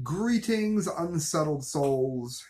Greetings, unsettled souls.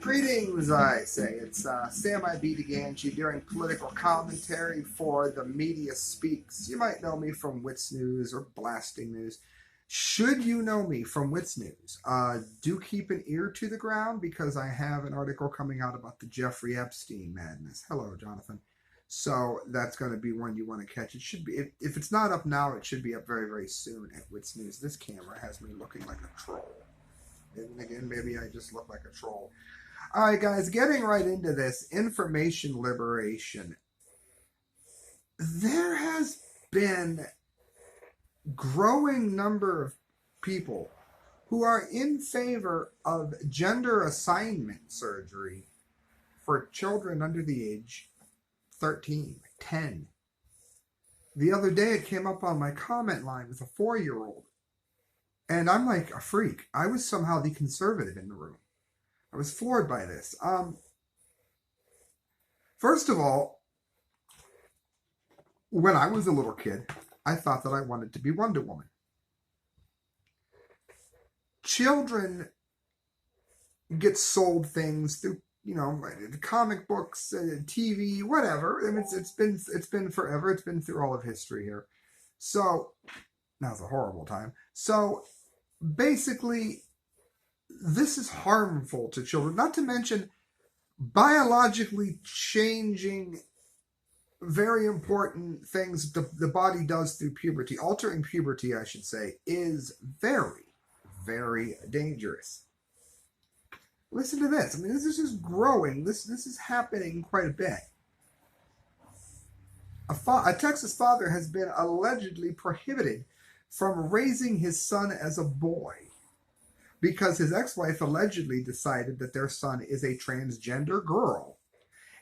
Greetings, I say. It's Sam Di Gangi doing political commentary for the Media Speaks. You might know me from WitsNews or Blasting News. Should you know me from WitsNews, do keep an ear to the ground because I have an article coming out about the Jeffrey Epstein madness. Hello, Jonathan. So that's going to be one you want to catch. It should be, if it's not up now, it should be up very, very soon at WitsNews. This camera has me looking like a troll. And again, maybe I just look like a troll. All right, guys, getting right into this, information liberation. There has been growing number of people who are in favor of gender assignment surgery for children under the age 13, 10. The other day it came up on my comment line with a 4-year-old. And I'm like a freak. I was somehow the conservative in the room. I was floored by this. First of all, when I was a little kid, I thought that I wanted to be Wonder Woman. Children get sold things through, comic books, TV, whatever. I mean, it's been forever. It's been through all of history here. So now's a horrible time. So basically, this is harmful to children. Not to mention biologically changing very important things the body does through puberty. Altering puberty, I should say, is very, very dangerous. Listen to this. I mean, this is just growing. This is happening quite a bit. A Texas father has been allegedly prohibited from raising his son as a boy because his ex-wife allegedly decided that their son is a transgender girl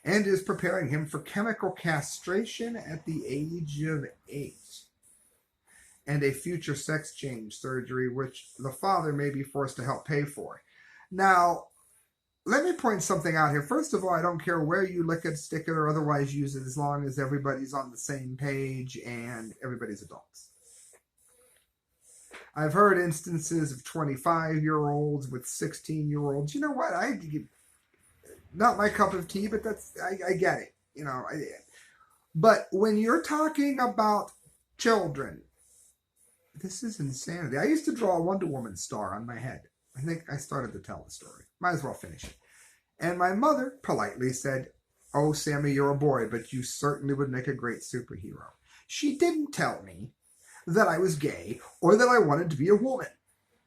and is preparing him for chemical castration at the age of 8 and a future sex change surgery, which the father may be forced to help pay for. Now, let me point something out here. First of all, I don't care where you lick it, stick it, or otherwise use it as long as everybody's on the same page and everybody's adults. I've heard instances of 25-year-olds with 16-year-olds. You know what? Not my cup of tea, but I get it. But when you're talking about children, this is insanity. I used to draw a Wonder Woman star on my head. I think I started to tell the story. Might as well finish it. And my mother politely said, "Oh, Sammy, you're a boy, but you certainly would make a great superhero." She didn't tell me that I was gay or that I wanted to be a woman.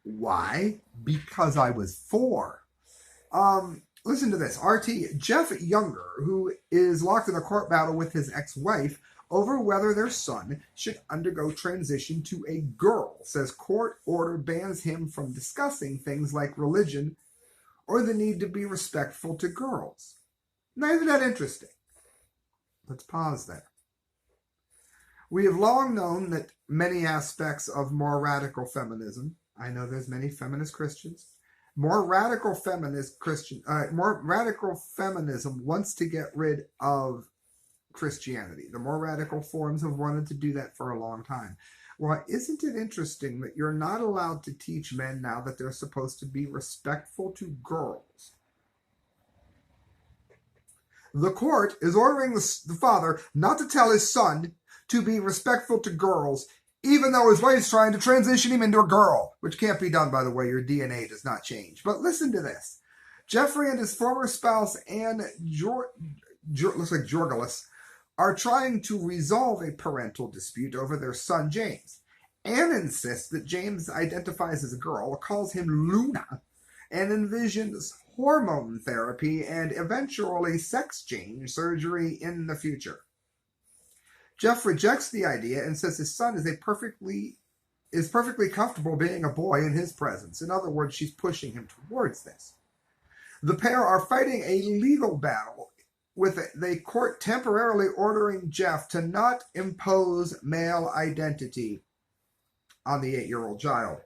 Why? Because I was 4. Listen to this. RT, Jeff Younger, who is locked in a court battle with his ex-wife over whether their son should undergo transition to a girl, says court order bans him from discussing things like religion or the need to be respectful to girls. Now, isn't that interesting? Let's pause there. We have long known that many aspects of more radical feminism, I know there's many feminist Christians, more radical feminism wants to get rid of Christianity. The more radical forms have wanted to do that for a long time. Well, isn't it interesting that you're not allowed to teach men now that they're supposed to be respectful to girls? The court is ordering the father not to tell his son to be respectful to girls, even though his wife's trying to transition him into a girl, which can't be done, by the way. Your DNA does not change. But listen to this. Jeffrey and his former spouse, Anne looks like Jorgelis, are trying to resolve a parental dispute over their son, James. Anne insists that James identifies as a girl, calls him Luna, and envisions hormone therapy and eventually sex change surgery in the future. Jeff rejects the idea and says his son is perfectly comfortable being a boy in his presence. In other words, she's pushing him towards this. The pair are fighting a legal battle, with the court temporarily ordering Jeff to not impose male identity on the 8-year-old child.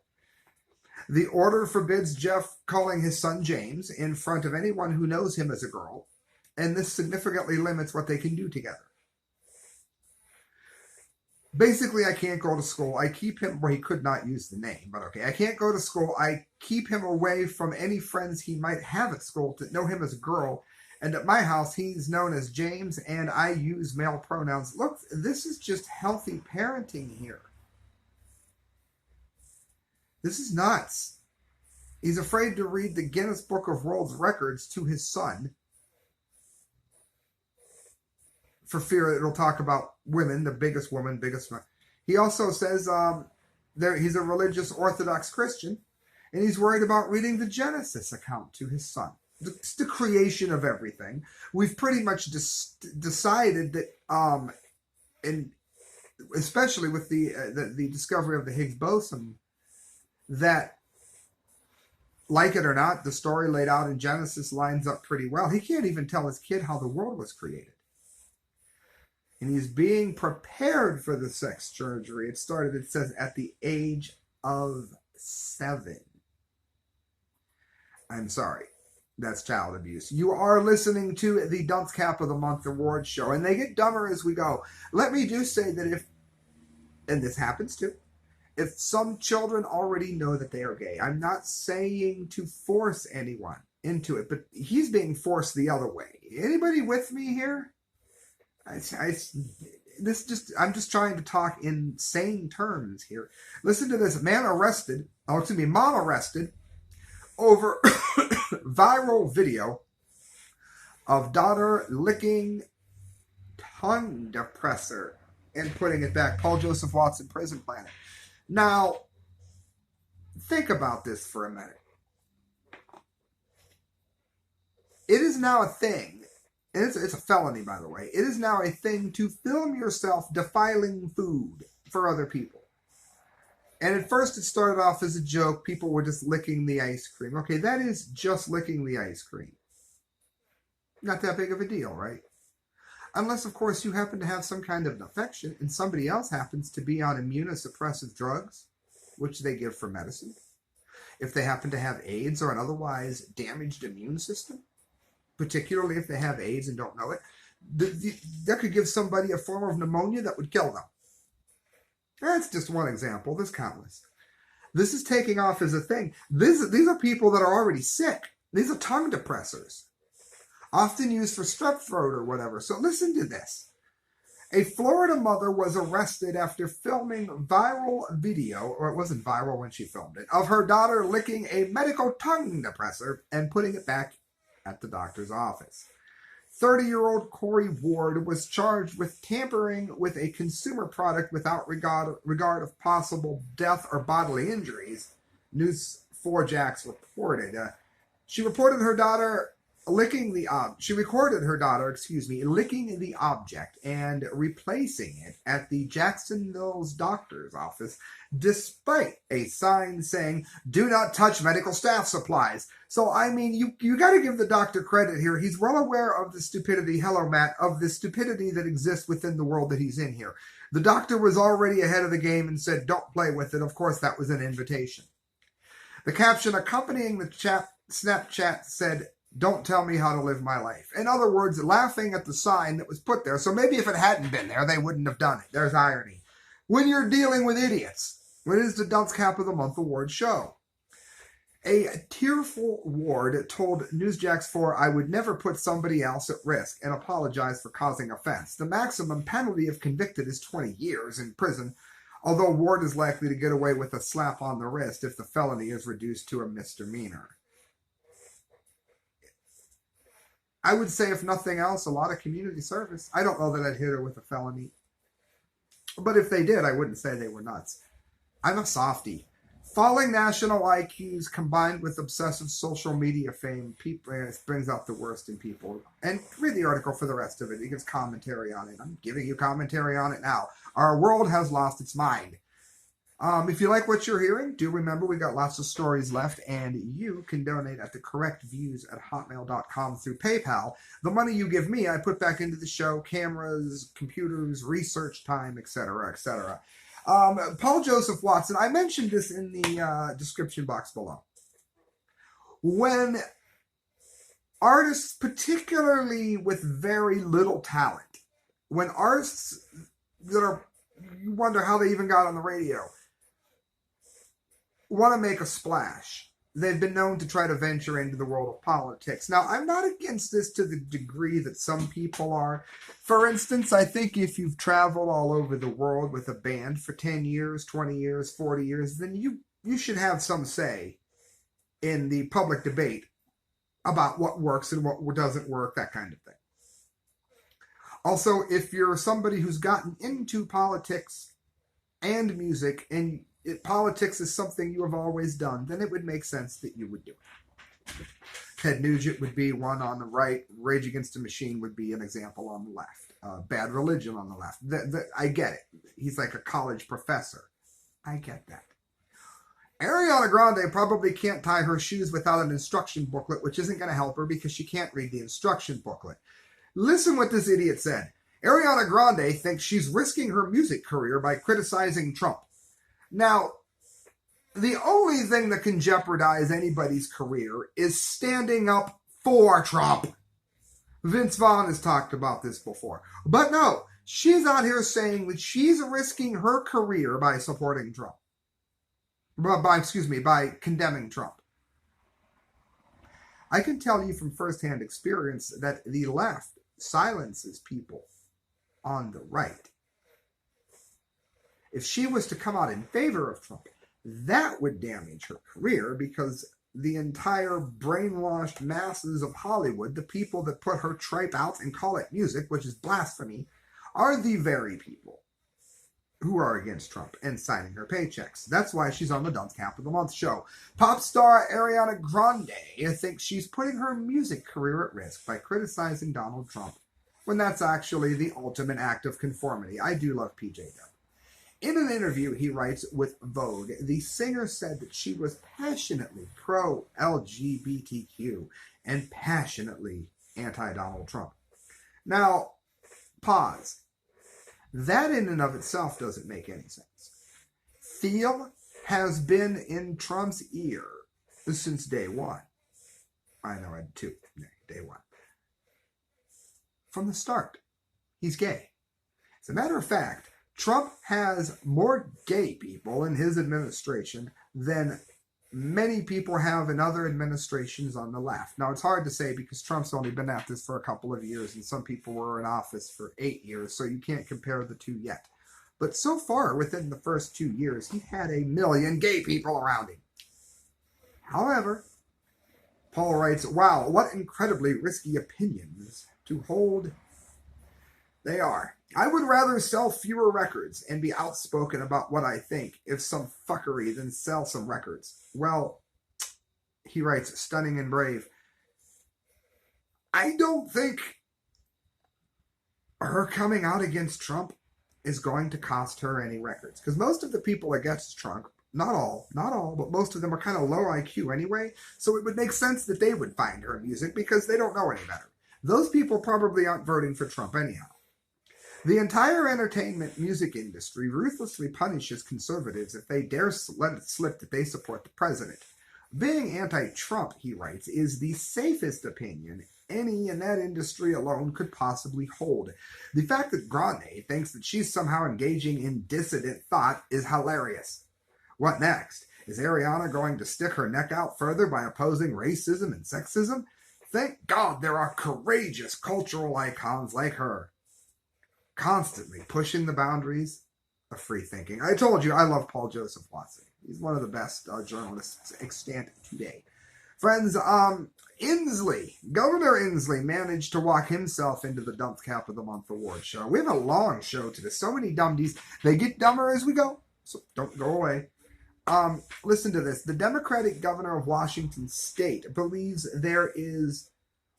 The order forbids Jeff calling his son James in front of anyone who knows him as a girl, and this significantly limits what they can do together. Basically, I can't go to school. I keep him, well, he could not use the name, but okay. I can't go to school. I keep him away from any friends he might have at school that know him as a girl. And at my house, he's known as James, and I use male pronouns. Look, this is just healthy parenting here. This is nuts. He's afraid to read the Guinness Book of World Records to his son for fear it'll talk about women, the biggest woman, biggest man. He also says he's a religious Orthodox Christian, and he's worried about reading the Genesis account to his son. It's the creation of everything. We've pretty much decided that, and especially with the discovery of the Higgs boson, that, like it or not, the story laid out in Genesis lines up pretty well. He can't even tell his kid how the world was created. And he's being prepared for the sex surgery. It started, it says, at the age of 7. I'm sorry. That's child abuse. You are listening to the Dunce Cap of the Month Awards show, and they get dumber as we go. Let me just say that if, and this happens too, if some children already know that they are gay, I'm not saying to force anyone into it, but he's being forced the other way. Anybody with me here? I'm just trying to talk in sane terms here. Listen to this. Mom arrested over viral video of daughter licking tongue depressor and putting it back. Paul Joseph Watson, Prison Planet. Now, think about this for a minute. It is now a thing. And it's a felony, by the way. It is now a thing to film yourself defiling food for other people. And at first it started off as a joke. People were just licking the ice cream. Okay, that is just licking the ice cream. Not that big of a deal, right? Unless, of course, you happen to have some kind of infection and somebody else happens to be on immunosuppressive drugs, which they give for medicine. If they happen to have AIDS or an otherwise damaged immune system, particularly if they have AIDS and don't know it, that could give somebody a form of pneumonia that would kill them. That's just one example. There's countless. This is taking off as a thing. These are people that are already sick. These are tongue depressors, often used for strep throat or whatever. So listen to this. A Florida mother was arrested after filming viral video, or it wasn't viral when she filmed it, of her daughter licking a medical tongue depressor and putting it back at the doctor's office. 30-year-old Corey Ward was charged with tampering with a consumer product without regard of possible death or bodily injuries, News 4 Jax reported. She recorded her daughter licking the object and replacing it at the Jacksonville's doctor's office, despite a sign saying, "Do not touch medical staff supplies." So, I mean, you got to give the doctor credit here. He's well aware of the stupidity, hello, Matt, of the stupidity that exists within the world that he's in here. The doctor was already ahead of the game and said, don't play with it. Of course, that was an invitation. The caption accompanying the Snapchat said, "Don't tell me how to live my life." In other words, laughing at the sign that was put there. So maybe if it hadn't been there, they wouldn't have done it. There's irony. When you're dealing with idiots, what is the Dunce Cap of the Month Award show? A tearful Ward told Newsjax 4, "I would never put somebody else at risk," and apologized for causing offense. The maximum penalty if convicted is 20 years in prison, although Ward is likely to get away with a slap on the wrist if the felony is reduced to a misdemeanor. I would say, if nothing else, a lot of community service. I don't know that I'd hit her with a felony. But if they did, I wouldn't say they were nuts. I'm a softie. Falling national IQs combined with obsessive social media fame brings out the worst in people. And read the article for the rest of it. It gives commentary on it. I'm giving you commentary on it now. Our world has lost its mind. If you like what you're hearing, do remember we got lots of stories left, and you can donate at thecorrectviews@hotmail.com through PayPal. The money you give me, I put back into the show: cameras, computers, research time, etc., etc. Paul Joseph Watson, I mentioned this in the description box below. When artists, particularly with very little talent, when artists that are you wonder how they even got on the radio, want to make a splash. They've been known to try to venture into the world of politics. Now, I'm not against this to the degree that some people are. For instance, I think if you've traveled all over the world with a band for 10 years, 20 years, 40 years, then you should have some say in the public debate about what works and what doesn't work, that kind of thing. Also, if you're somebody who's gotten into politics and music, and politics is something you have always done, then it would make sense that you would do it. Ted Nugent would be one on the right. Rage Against the Machine would be an example on the left. Bad Religion on the left. I get it. He's like a college professor. I get that. Ariana Grande probably can't tie her shoes without an instruction booklet, which isn't going to help her because she can't read the instruction booklet. Listen what this idiot said. Ariana Grande thinks she's risking her music career by criticizing Trump. Now, the only thing that can jeopardize anybody's career is standing up for Trump. Vince Vaughn has talked about this before. But no, she's out here saying that she's risking her career by supporting Trump. By condemning Trump. I can tell you from firsthand experience that the left silences people on the right. If she was to come out in favor of Trump, that would damage her career because the entire brainwashed masses of Hollywood, the people that put her tripe out and call it music, which is blasphemy, are the very people who are against Trump and signing her paychecks. That's why she's on the Dunce Cap of the Month show. Pop star Ariana Grande thinks she's putting her music career at risk by criticizing Donald Trump, when that's actually the ultimate act of conformity. I do love PJ Dub. In an interview, he writes, with Vogue, the singer said that she was passionately pro-LGBTQ and passionately anti-Donald Trump. Now, pause. That in and of itself doesn't make any sense. Thiel has been in Trump's ear since day one. I know I had two. Day one. From the start, he's gay. As a matter of fact, Trump has more gay people in his administration than many people have in other administrations on the left. Now, it's hard to say because Trump's only been at this for a couple of years and some people were in office for 8 years, so you can't compare the two yet. But so far, within the first 2 years, he had 1 million gay people around him. However, Paul writes, wow, what incredibly risky opinions to hold they are. I would rather sell fewer records and be outspoken about what I think if some fuckery than sell some records. Well, he writes, stunning and brave. I don't think her coming out against Trump is going to cost her any records. Because most of the people against Trump, not all, but most of them are kind of low IQ anyway. So it would make sense that they would find her music because they don't know any better. Those people probably aren't voting for Trump anyhow. The entire entertainment music industry ruthlessly punishes conservatives if they dare let it slip that they support the president. Being anti-Trump, he writes, is the safest opinion any in that industry alone could possibly hold. The fact that Grande thinks that she's somehow engaging in dissident thought is hilarious. What next? Is Ariana going to stick her neck out further by opposing racism and sexism? Thank God there are courageous cultural icons like her, constantly pushing the boundaries of free thinking. I told you I love Paul Joseph Watson. He's one of the best journalists extant today. Friends, Inslee, Governor Inslee managed to walk himself into the Dunce Cap of the Month award show. We have a long show today. So many dummies. They get dumber as we go, so don't go away. Listen to this. The Democratic governor of Washington State believes there is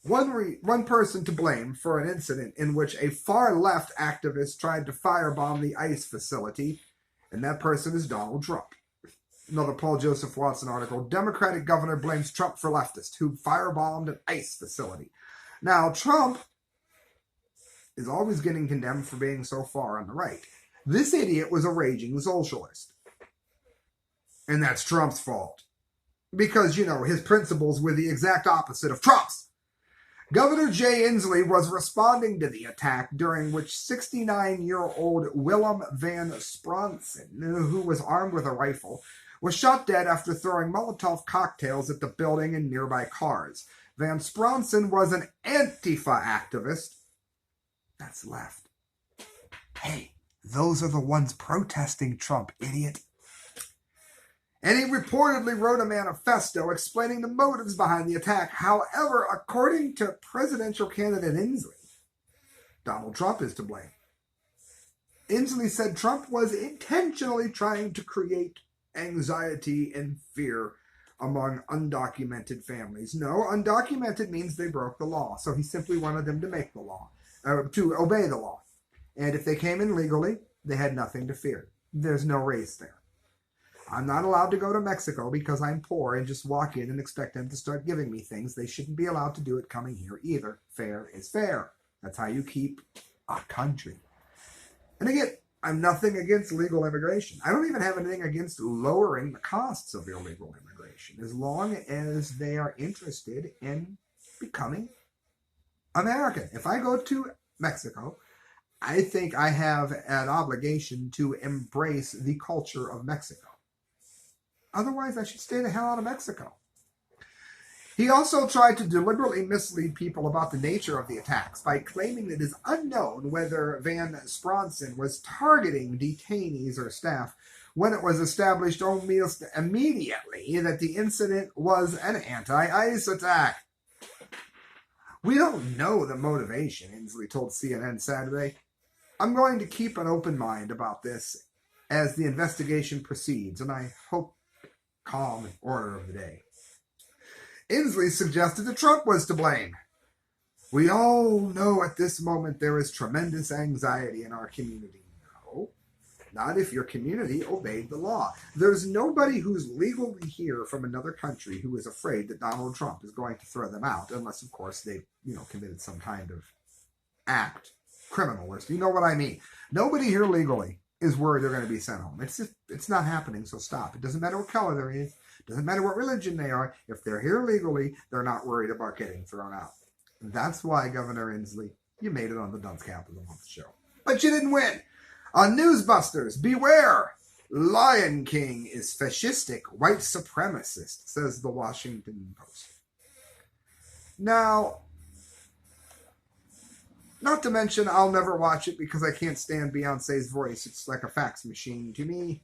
one person to blame for an incident in which a far-left activist tried to firebomb the ICE facility, and that person is Donald Trump. Another Paul Joseph Watson article. Democratic governor blames Trump for leftist who firebombed an ICE facility. Now, Trump is always getting condemned for being so far on the right. This idiot was a raging socialist. And that's Trump's fault. Because, you know, his principles were the exact opposite of Trump's. Governor Jay Inslee was responding to the attack, during which 69-year-old Willem van Spronsen, who was armed with a rifle, was shot dead after throwing Molotov cocktails at the building and nearby cars. Van Spronsen was an Antifa activist. That's left. Hey, those are the ones protesting Trump, idiot. And he reportedly wrote a manifesto explaining the motives behind the attack. However, according to presidential candidate Inslee, Donald Trump is to blame. Inslee said Trump was intentionally trying to create anxiety and fear among undocumented families. No, undocumented means they broke the law, so he simply wanted them to make the law, to obey the law. And if they came in legally, they had nothing to fear. There's no race there. I'm not allowed to go to Mexico because I'm poor and just walk in and expect them to start giving me things. They shouldn't be allowed to do it coming here either. Fair is fair. That's how you keep a country. And again, I'm nothing against legal immigration. I don't even have anything against lowering the costs of illegal immigration, as long as they are interested in becoming American. If I go to Mexico, I think I have an obligation to embrace the culture of Mexico. Otherwise, I should stay the hell out of Mexico. He also tried to deliberately mislead people about the nature of the attacks by claiming it is unknown whether Van Spronsen was targeting detainees or staff, when it was established almost immediately that the incident was an anti-ICE attack. We don't know the motivation, Inslee told CNN Saturday. I'm going to keep an open mind about this as the investigation proceeds, and I hope calm and order of the day. Inslee suggested that Trump was to blame. We all know at this moment there is tremendous anxiety in our community. No, not if your community obeyed the law. There's nobody who's legally here from another country who is afraid that Donald Trump is going to throw them out, unless, of course, they, committed some kind of act, criminal list. You know what I mean? Nobody here legally is worried they're going to be sent home. It's not happening, so stop. It doesn't matter what color they're in. It doesn't matter what religion they are. If they're here legally, they're not worried about getting thrown out. That's why, Governor Inslee, you made it on the Dunce Cap of the Month show. But you didn't win. On Newsbusters, beware. Lion King is fascistic, white supremacist, says the Washington Post. Now, not to mention, I'll never watch it because I can't stand Beyonce's voice. It's like a fax machine to me.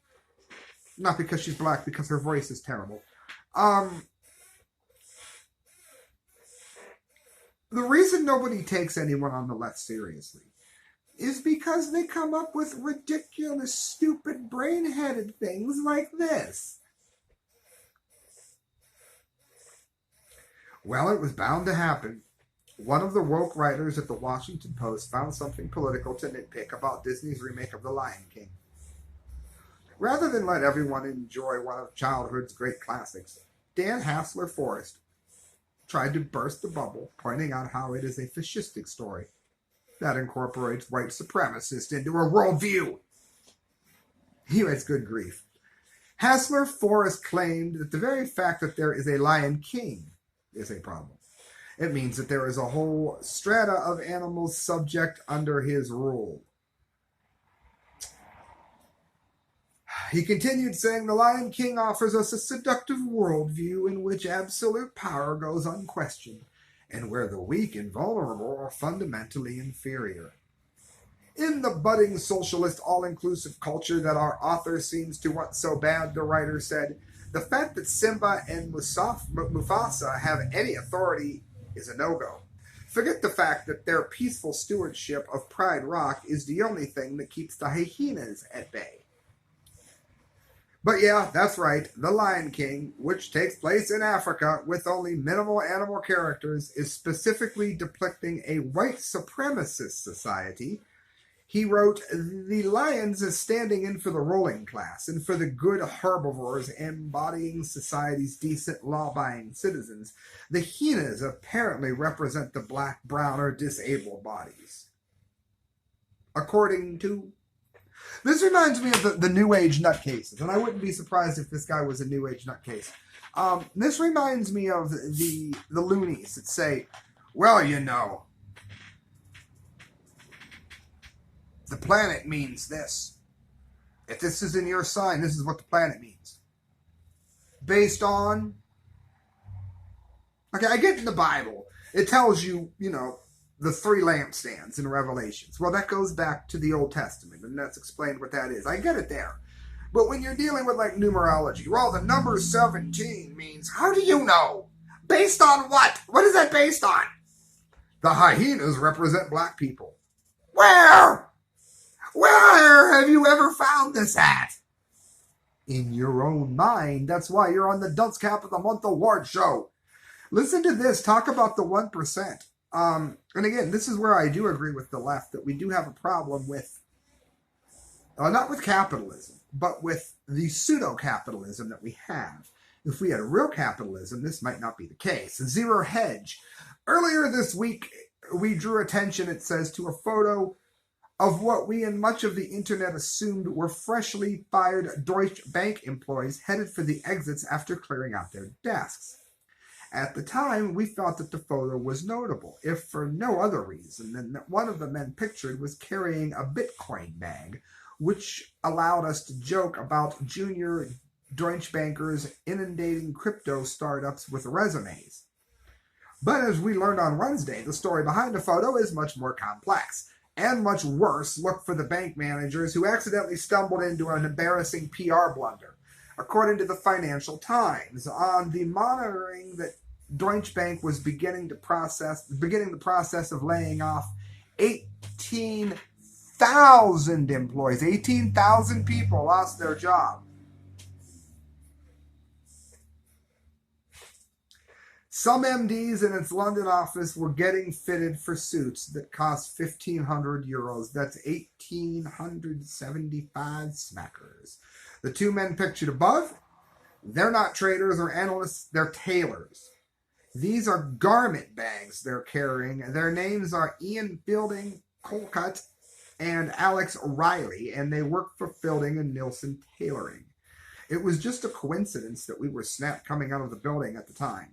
Not because she's black, because her voice is terrible. The reason nobody takes anyone on the left seriously is because they come up with ridiculous, stupid, brain-headed things like this. Well, it was bound to happen. One of the woke writers at the Washington Post found something political to nitpick about Disney's remake of The Lion King. Rather than let everyone enjoy one of childhood's great classics, Dan Hassler-Forrest tried to burst the bubble, pointing out how it is a fascistic story that incorporates white supremacists into a worldview. He writes, good grief. Hassler-Forrest claimed that the very fact that there is a Lion King is a problem. It means that there is a whole strata of animals subject under his rule. He continued saying, the Lion King offers us a seductive worldview in which absolute power goes unquestioned, and where the weak and vulnerable are fundamentally inferior. In the budding socialist all-inclusive culture that our author seems to want so bad, the writer said, the fact that Simba and Mufasa have any authority is a no-go. Forget the fact that their peaceful stewardship of Pride Rock is the only thing that keeps the hyenas at bay. But yeah, that's right, The Lion King, which takes place in Africa with only minimal animal characters, is specifically depicting a white supremacist society. He wrote, the lions is standing in for the ruling class and for the good herbivores embodying society's decent law-abiding citizens. The hyenas apparently represent the black, brown, or disabled bodies. According to... This reminds me of the New Age nutcases, and I wouldn't be surprised if this guy was a New Age nutcase. This reminds me of the loonies that say, Well, you know, the planet means this. If this is in your sign, this is what the planet means. Based on, okay, I get in the Bible, it tells you, you know, the three lampstands in Revelations. Well, that goes back to the Old Testament, and that's explained what that is. I get it there. But when you're dealing with like numerology, well, the number 17 means, how do you know? Based on what? What is that based on? The hyenas represent black people. Where? Where have you ever found this at? In your own mind. That's why you're on the Dunce Cap of the Month Award show. Listen to this. Talk about the 1%. And again, this is where I do agree with the left that we do have a problem with, not with capitalism, but with the pseudo-capitalism that we have. If we had real capitalism, this might not be the case. Zero Hedge. Earlier this week, we drew attention, it says, to a photo of what we and much of the internet assumed were freshly fired Deutsche Bank employees headed for the exits after clearing out their desks. At the time, we thought that the photo was notable, if for no other reason than that one of the men pictured was carrying a Bitcoin bag, which allowed us to joke about junior Deutsche bankers inundating crypto startups with resumes. But as we learned on Wednesday, the story behind the photo is much more complex. And much worse, look for the bank managers who accidentally stumbled into an embarrassing PR blunder. According to the Financial Times, on the monitoring that Deutsche Bank was beginning the process of laying off 18,000 employees. 18,000 people lost their job. Some MDs in its London office were getting fitted for suits that cost 1,500 euros. That's 1,875 smackers. The two men pictured above, they're not traders or analysts, they're tailors. These are garment bags they're carrying. Their names are Ian Fielding Colcutt and Alex O'Reilly, and they work for Fielding and Nilsson Tailoring. It was just a coincidence that we were snapped coming out of the building at the time.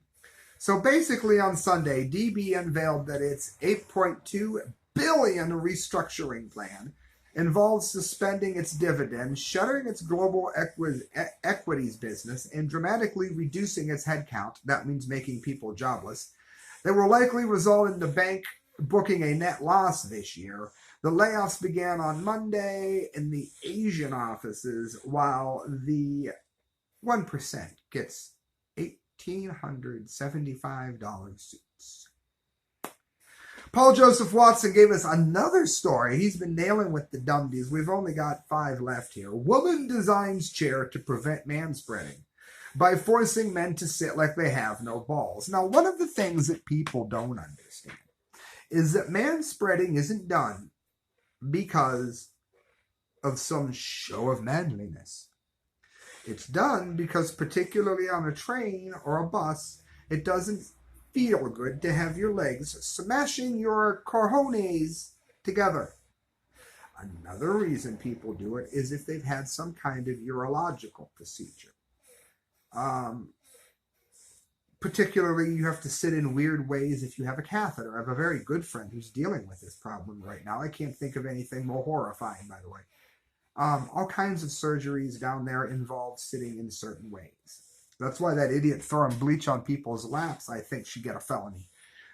So basically on Sunday, DB unveiled that its $8.2 billion restructuring plan involves suspending its dividend, shuttering its global equities business, and dramatically reducing its headcount. That means making people jobless. They will likely result in the bank booking a net loss this year. The layoffs began on Monday in the Asian offices, while the 1% gets $1,875 suits. Paul Joseph Watson gave us another story. He's been nailing with the dummies. We've only got 5 left here. Woman designs chair to prevent manspreading by forcing men to sit like they have no balls. Now, one of the things that people don't understand is that manspreading isn't done because of some show of manliness. It's done because, particularly on a train or a bus, it doesn't feel good to have your legs smashing your cojones together. Another reason people do it is if they've had some kind of urological procedure. Particularly, you have to sit in weird ways if you have a catheter. I have a very good friend who's dealing with this problem right now. I can't think of anything more horrifying, by the way. All kinds of surgeries down there involve sitting in certain ways. That's why that idiot throwing bleach on people's laps, I think, should get a felony.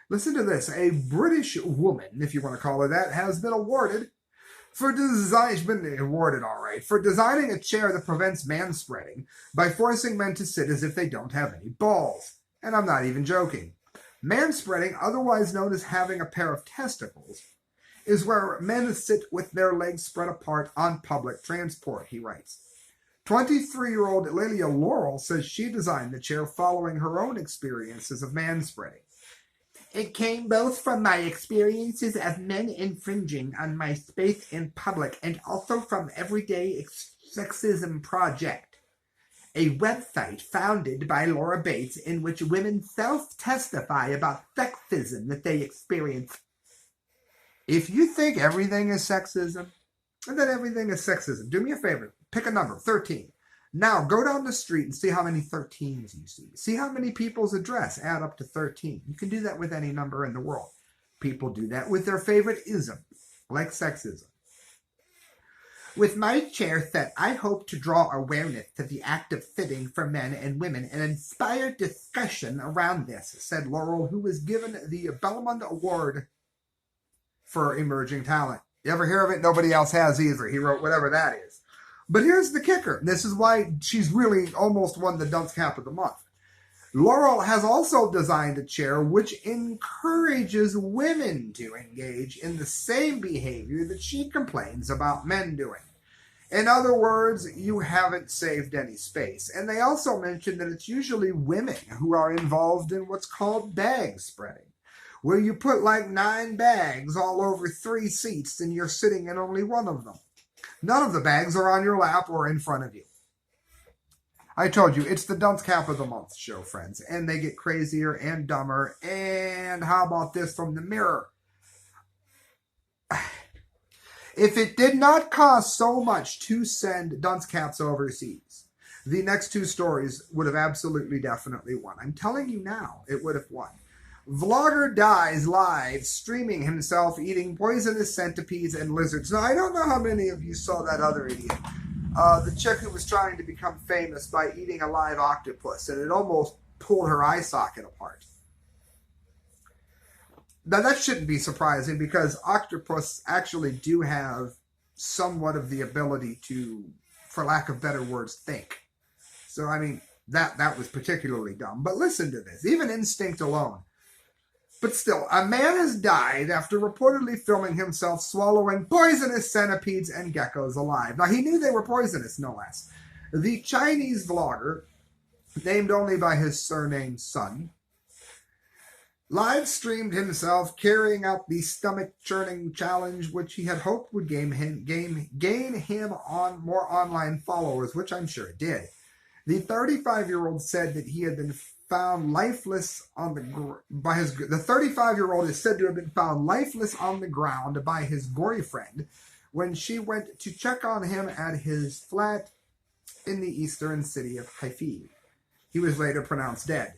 Listen to this. A British woman, if you want to call her that, has been awarded for designing a chair that prevents manspreading by forcing men to sit as if they don't have any balls. And I'm not even joking. Manspreading, otherwise known as having a pair of testicles, is where men sit with their legs spread apart on public transport, he writes. 23-year-old Lilia Laurel says she designed the chair following her own experiences of manspreading. It came both from my experiences of men infringing on my space in public and also from Everyday Sexism Project, a website founded by Laura Bates in which women self-testify about sexism that they experience. If you think everything is sexism, and that everything is sexism, do me a favor, pick a number, 13. Now, go down the street and see how many 13s you see. See how many people's address add up to 13. You can do that with any number in the world. People do that with their favorite ism, like sexism. With my chair set, I hope to draw awareness to the act of fitting for men and women and inspire discussion around this, said Laurel, who was given the Belmont Award for Emerging Talent. You ever hear of it? Nobody else has either. He wrote whatever that is. But here's the kicker. This is why she's really almost won the Dunce Cap of the Month. Laurel has also designed a chair which encourages women to engage in the same behavior that she complains about men doing. In other words, you haven't saved any space. And they also mention that it's usually women who are involved in what's called bag spreading, where you put like 9 bags all over 3 seats and you're sitting in only one of them. None of the bags are on your lap or in front of you. I told you, it's the Dunce Cap of the Month show, friends. And they get crazier and dumber. And how about this from the Mirror? If it did not cost so much to send dunce caps overseas, the next 2 stories would have absolutely definitely won. I'm telling you now, it would have won. Vlogger dies live streaming himself eating poisonous centipedes and lizards. Now, I don't know how many of you saw that other idiot. The chick who was trying to become famous by eating a live octopus, and it almost pulled her eye socket apart. Now, that shouldn't be surprising because octopus actually do have somewhat of the ability to, for lack of better words, think. So, I mean, that was particularly dumb. But listen to this. Even instinct alone. But still, a man has died after reportedly filming himself swallowing poisonous centipedes and geckos alive. Now, he knew they were poisonous, no less. The Chinese vlogger, named only by his surname Sun, live streamed himself carrying out the stomach churning challenge, which he had hoped would gain him on more online followers, which I'm sure it did. The 35-year-old said that he had been found lifeless on the the 35-year-old is said to have been found lifeless on the ground by his girlfriend when she went to check on him at his flat in the eastern city of Haifa. He was later pronounced dead.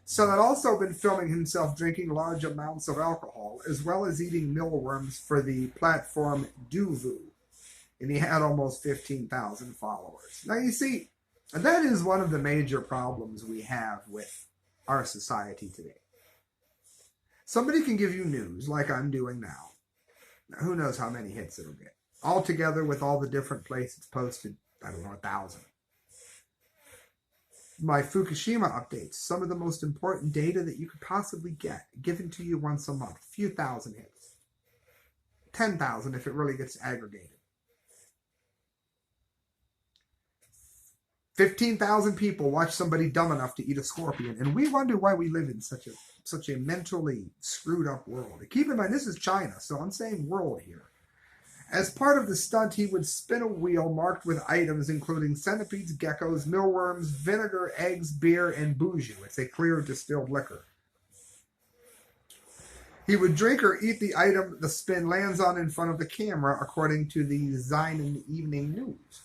Sun had also been filming himself drinking large amounts of alcohol, as well as eating mealworms for the platform Duvu, and he had almost 15,000 followers. Now, you see, that is one of the major problems we have with our society today. Somebody can give you news, like I'm doing now. Now, who knows how many hits it'll get. All together with all the different places posted, I don't know, 1,000. My Fukushima updates, some of the most important data that you could possibly get, given to you once a month. A few thousand hits. 10,000 if it really gets aggregated. 15,000 people watch somebody dumb enough to eat a scorpion, and we wonder why we live in such a mentally screwed up world. Keep in mind, this is China, so I'm saying world here. As part of the stunt, he would spin a wheel marked with items including centipedes, geckos, mealworms, vinegar, eggs, beer, and bougie. It's a clear distilled liquor. He would drink or eat the item the spin lands on in front of the camera, according to the Zion Evening News.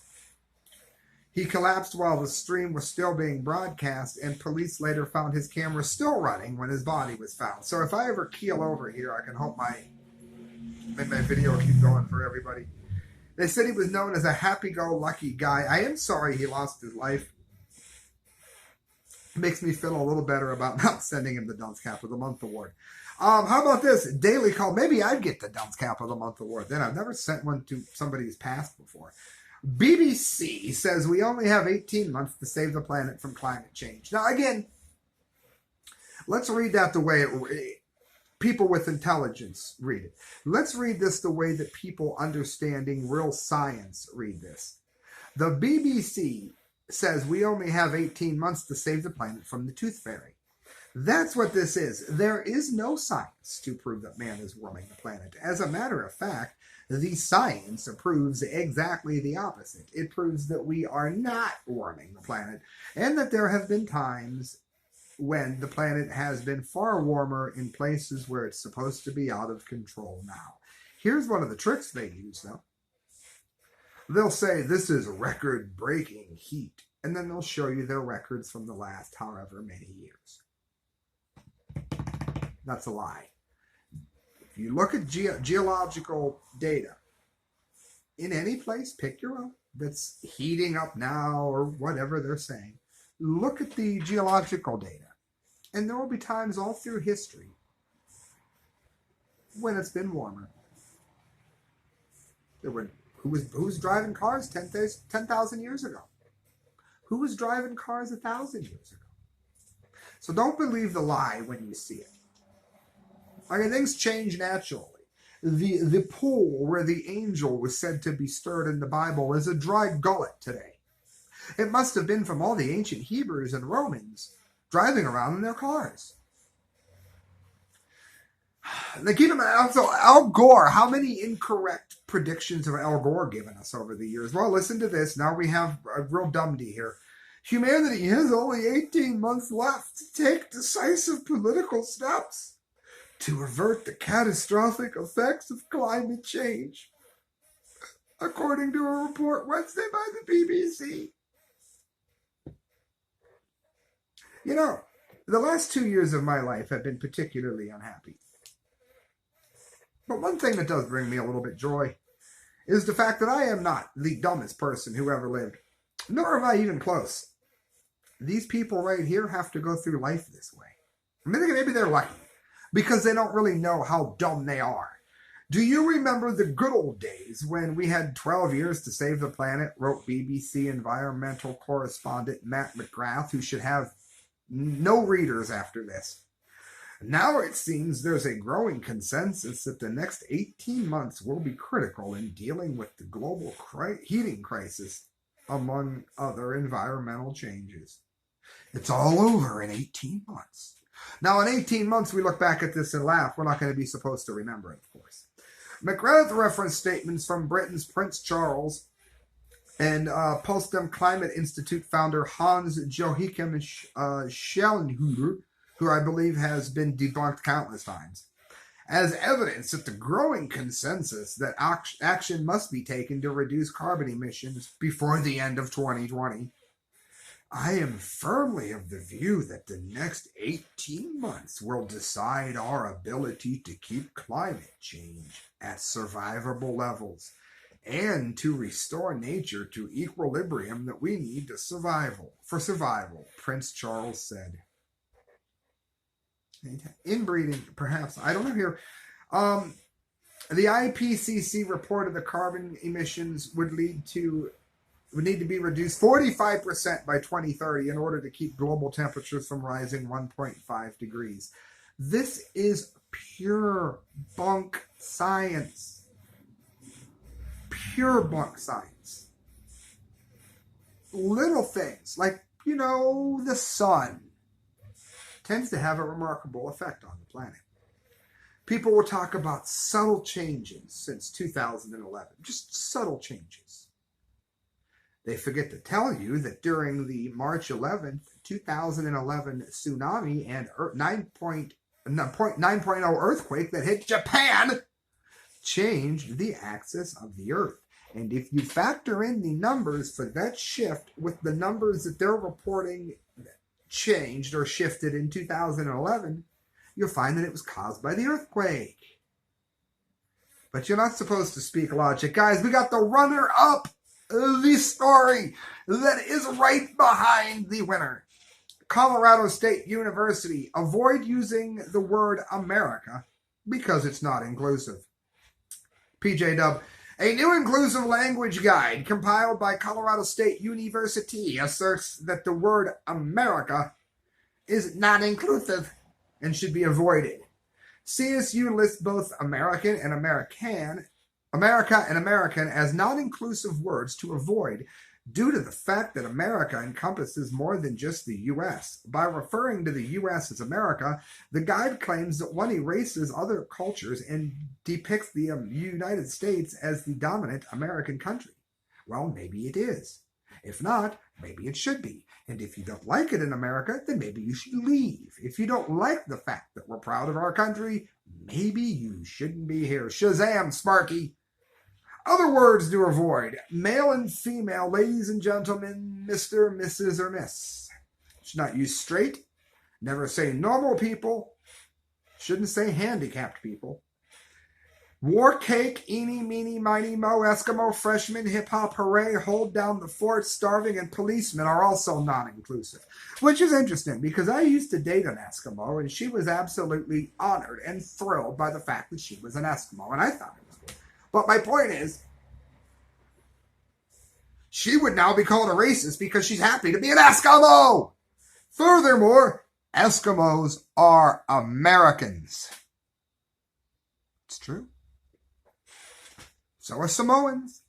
He collapsed while the stream was still being broadcast, and police later found his camera still running when his body was found. So if I ever keel over here, I can hope my video keep going for everybody. They said he was known as a happy-go-lucky guy. I am sorry he lost his life. It makes me feel a little better about not sending him the Dunce Cap of the Month award. How about this? Daily Call. Maybe I'd get the Dunce Cap of the Month award. Then I've never sent one to somebody who's passed before. BBC says we only have 18 months to save the planet from climate change. Now, again, let's read that the way people with intelligence read it. Let's read this the way that people understanding real science read this. The BBC says we only have 18 months to save the planet from the tooth fairy. That's what this is. There is no science to prove that man is warming the planet. As a matter of fact, the science proves exactly the opposite. It proves that we are not warming the planet, and that there have been times when the planet has been far warmer in places where it's supposed to be out of control now. Here's one of the tricks they use, though. They'll say this is record-breaking heat, and then they'll show you their records from the last however many years. That's a lie. If you look at geological data in any place, pick your own, that's heating up now or whatever they're saying, look at the geological data. And there will be times all through history when it's been warmer. Who was driving cars 10,000 years ago? Who was driving cars 1,000 years ago? So don't believe the lie when you see it. I mean, things change naturally. The pool where the angel was said to be stirred in the Bible is a dry gullet today. It must have been from all the ancient Hebrews and Romans driving around in their cars. They keep him out. So Al Gore, how many incorrect predictions have Al Gore given us over the years? Well, listen to this. Now we have a real dumdy here. Humanity has only 18 months left to take decisive political steps to avert the catastrophic effects of climate change, according to a report Wednesday by the BBC. You know, the last 2 years of my life have been particularly unhappy. But one thing that does bring me a little bit joy is the fact that I am not the dumbest person who ever lived, nor am I even close. These people right here have to go through life this way. Maybe they're lucky, because they don't really know how dumb they are. Do you remember the good old days when we had 12 years to save the planet, wrote BBC environmental correspondent Matt McGrath, who should have no readers after this. Now it seems there's a growing consensus that the next 18 months will be critical in dealing with the global heating crisis, among other environmental changes. It's all over in 18 months. Now, in 18 months, we look back at this and laugh. We're not going to be supposed to remember it, of course. McGrath referenced statements from Britain's Prince Charles and Potsdam Climate Institute founder Hans Joachim Schellenhuber, who I believe has been debunked countless times, as evidence that the growing consensus that action must be taken to reduce carbon emissions before the end of 2020. I am firmly of the view that the next 18 months will decide our ability to keep climate change at survivable levels and to restore nature to equilibrium that we need for survival, Prince Charles said. Inbreeding, perhaps. I don't know here. The IPCC reported the carbon emissions would need to be reduced 45% by 2030 in order to keep global temperatures from rising 1.5 degrees. This is pure bunk science. Pure bunk science. Little things like, the sun tends to have a remarkable effect on the planet. People will talk about subtle changes since 2011, just subtle changes. They forget to tell you that during the March 11th, 2011 tsunami and 9.0 earthquake that hit Japan changed the axis of the Earth. And if you factor in the numbers for that shift with the numbers that they're reporting changed or shifted in 2011, you'll find that it was caused by the earthquake. But you're not supposed to speak logic. Guys, we got the runner-up of the story that is right behind the winner. Colorado State University, avoid using the word America because it's not inclusive. PJ Dub, a new inclusive language guide compiled by Colorado State University asserts that the word America is not inclusive and should be avoided. CSU lists both American and America and American as non-inclusive words to avoid due to the fact that America encompasses more than just the U.S. By referring to the U.S. as America, the guide claims that one erases other cultures and depicts the United States as the dominant American country. Well, maybe it is. If not, maybe it should be. And if you don't like it in America, then maybe you should leave. If you don't like the fact that we're proud of our country, maybe you shouldn't be here. Shazam, Sparky! Other words to avoid. Male and female, ladies and gentlemen, Mr., Mrs., or Miss. Should not use straight. Never say normal people. Shouldn't say handicapped people. War cake, eeny, meeny, miny, mo, Eskimo, freshman, hip-hop, hooray, hold down the fort, starving, and policemen are also non-inclusive. Which is interesting, because I used to date an Eskimo, and she was absolutely honored and thrilled by the fact that she was an Eskimo, and I thought it was cool. But my point is, she would now be called a racist because she's happy to be an Eskimo! Furthermore, Eskimos are Americans. It's true. So are Samoans.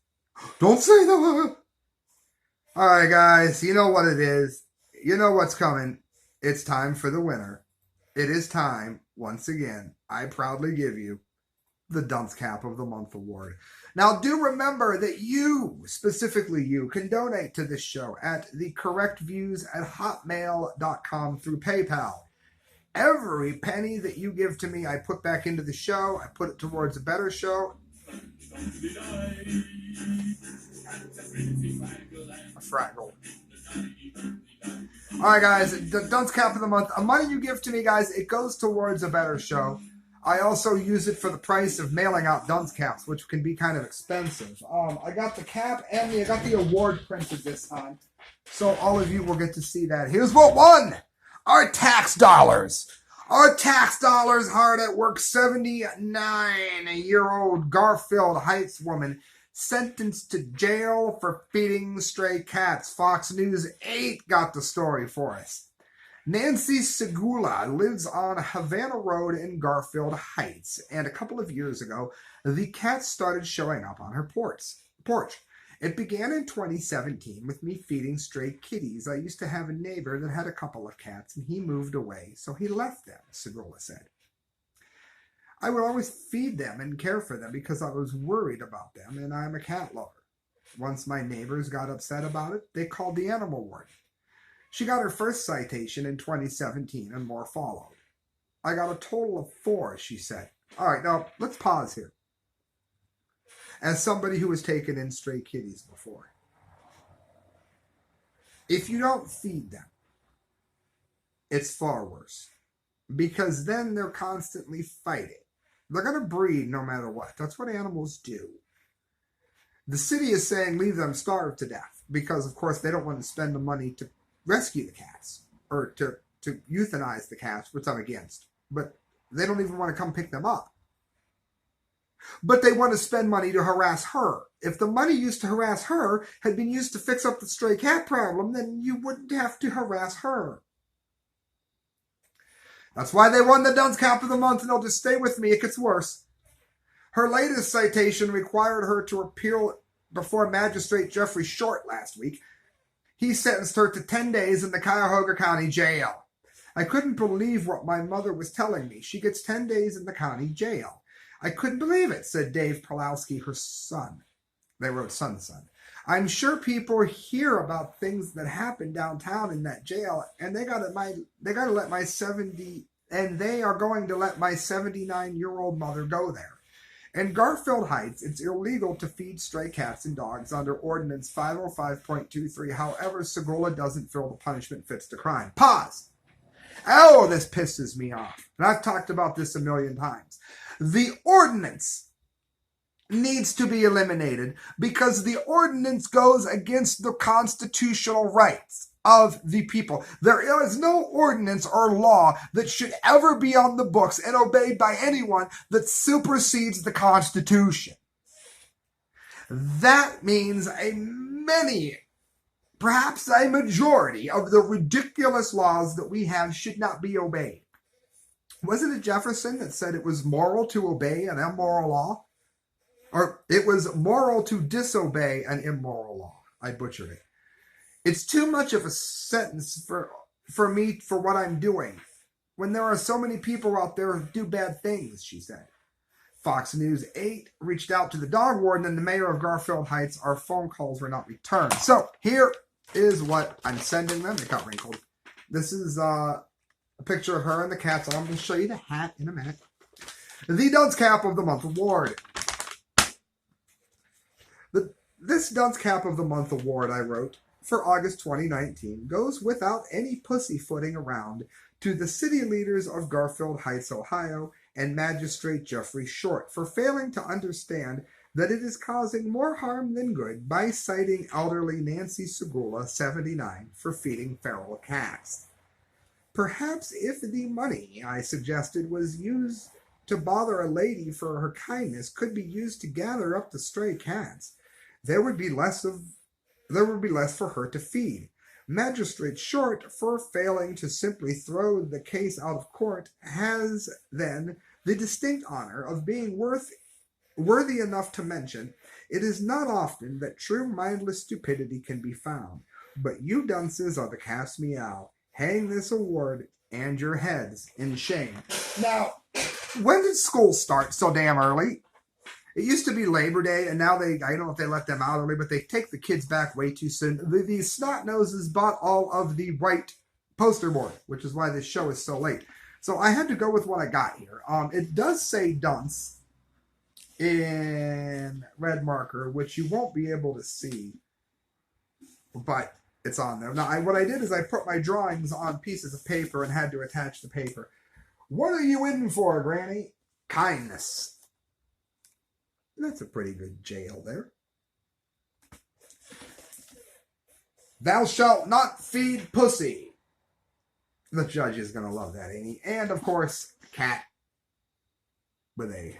Don't say that. All right, guys. You know what it is. You know what's coming. It's time for the winner. It is time, once again, I proudly give you the Dunce Cap of the Month award. Now, do remember that you, specifically you, can donate to this show at thecorrectviews@hotmail.com through PayPal. Every penny that you give to me, I put back into the show. I put it towards a better show. A fraggle. All right, guys, the Dunce Cap of the Month. The money you give to me, guys, it goes towards a better show. I also use it for the price of mailing out Dunce Caps, which can be kind of expensive. I got the cap and I got the award printed this time. So all of you will get to see that. Here's what won! Our tax dollars. Our tax dollars hard at work. 79-year-old Garfield Heights woman sentenced to jail for feeding stray cats. Fox News 8 got the story for us. Nancy Segula lives on Havana Road in Garfield Heights, and a couple of years ago, the cats started showing up on her porch. It began in 2017 with me feeding stray kitties. I used to have a neighbor that had a couple of cats, and he moved away, so he left them, Segula said. I would always feed them and care for them because I was worried about them, and I'm a cat lover. Once my neighbors got upset about it, they called the animal warden. She got her first citation in 2017, and more followed. I got a total of 4, she said. All right, now, let's pause here. As somebody who has taken in stray kitties before, if you don't feed them, it's far worse. Because then they're constantly fighting. They're going to breed no matter what. That's what animals do. The city is saying leave them starve to death. Because, of course, they don't want to spend the money to rescue the cats. Or to euthanize the cats, which I'm against. But they don't even want to come pick them up. But they want to spend money to harass her. If the money used to harass her had been used to fix up the stray cat problem, then you wouldn't have to harass her. That's why they won the Dunce Cap of the Month, and they'll just stay with me. It gets worse. Her latest citation required her to appeal before Magistrate Jeffrey Short last week. He sentenced her to 10 days in the Cuyahoga County Jail. I couldn't believe what my mother was telling me. She gets 10 days in the county jail. I couldn't believe it, said Dave Pulowski, her son. They wrote son. I'm sure people hear about things that happen downtown in that jail, and they are going to let my 79-year-old mother go there. In Garfield Heights, it's illegal to feed stray cats and dogs under Ordinance 505.23. However, Segula doesn't feel the punishment fits the crime. Pause. Oh, this pisses me off. And I've talked about this a million times. The ordinance needs to be eliminated because the ordinance goes against the constitutional rights of the people. There is no ordinance or law that should ever be on the books and obeyed by anyone that supersedes the Constitution. That means perhaps a majority of the ridiculous laws that we have should not be obeyed. Wasn't it Jefferson that said it was moral to obey an immoral law? Or it was moral to disobey an immoral law. I butchered it. It's too much of a sentence for me for what I'm doing when there are so many people out there who do bad things, she said. Fox News 8 reached out to the dog warden and the mayor of Garfield Heights. Our phone calls were not returned. So here is what I'm sending them. It got wrinkled. This is a picture of her and the cats. I'm going to show you the hat in a minute. The Dunce Cap of the Month award. This Dunce Cap of the Month award I wrote for August 2019 goes without any pussyfooting around to the city leaders of Garfield Heights, Ohio, and Magistrate Jeffrey Short for failing to understand that it is causing more harm than good by citing elderly Nancy Segula, 79, for feeding feral cats. Perhaps if the money I suggested was used to bother a lady for her kindness could be used to gather up the stray cats, there would be less for her to feed. Magistrate Short, for failing to simply throw the case out of court, has then the distinct honor of being worthy enough to mention it is not often that true mindless stupidity can be found. But you dunces are the cast me out. Hang this award and your heads in shame. Now, when did school start so damn early? It used to be Labor Day, and now I don't know if they let them out early, but they take the kids back way too soon. These snot noses bought all of the right poster board, which is why this show is so late. So I had to go with what I got here. It does say dunce in red marker, which you won't be able to see, but it's on there. Now, what I did is I put my drawings on pieces of paper and had to attach the paper. What are you in for, Granny? Kindness. That's a pretty good jail there. Thou shalt not feed pussy. The judge is going to love that, ain't he? And, of course, a cat with a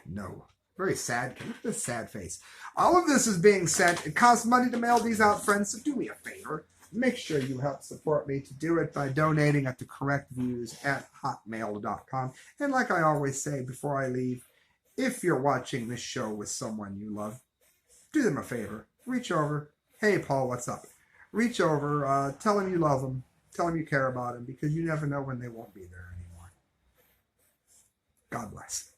very sad cat. Look at this sad face. All of this is being sent. It costs money to mail these out, friends, so do me a favor. Make sure you help support me to do it by donating at the correct views at hotmail.com. And like I always say before I leave, if you're watching this show with someone you love, do them a favor. Reach over. Hey, Paul, what's up? Reach over. Tell them you love them. Tell them you care about them, because you never know when they won't be there anymore. God bless.